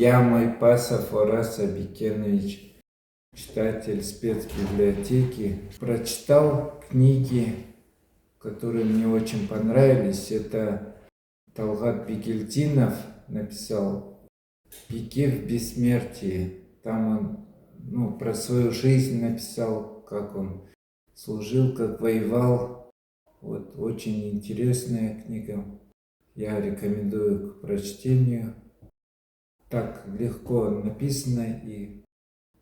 Я Майпасов Орас Абикенович, читатель спецбиблиотеки. Прочитал книги, которые мне очень понравились. Это Талгат Бигельдинов написал «Пике в бессмертии». Там он про свою жизнь написал, как он служил, как воевал. Вот очень интересная книга. Я рекомендую к прочтению. Так легко написано и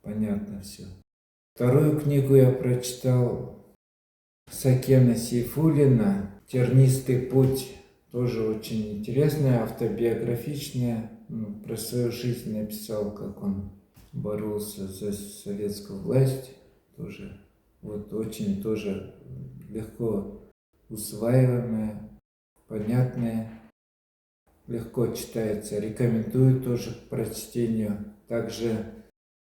понятно все. Вторую книгу я прочитал Сакена Сейфуллина «Тернистый путь». Тоже очень интересная, автобиографичная. Про свою жизнь написал, как он боролся за советскую власть. Тоже очень тоже легко усваиваемая, понятная. Легко читается, рекомендую тоже к прочтению. Также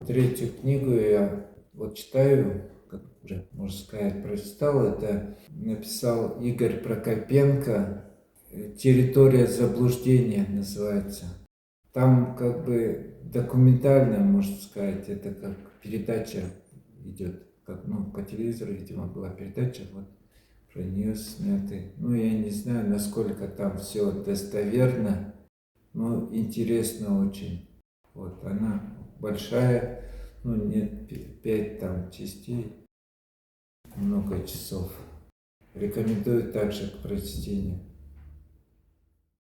третью книгу я читаю, как уже, можно сказать, прочитал. Это написал Игорь Прокопенко «Территория заблуждения» называется. Там как бы документальная, можно сказать, это как передача идет, как, по телевизору, видимо, была передача, про нее сняты. Я не знаю, насколько там все достоверно, но интересно очень. Она большая, нет, 5 там частей, много часов. Рекомендую также к прочтению.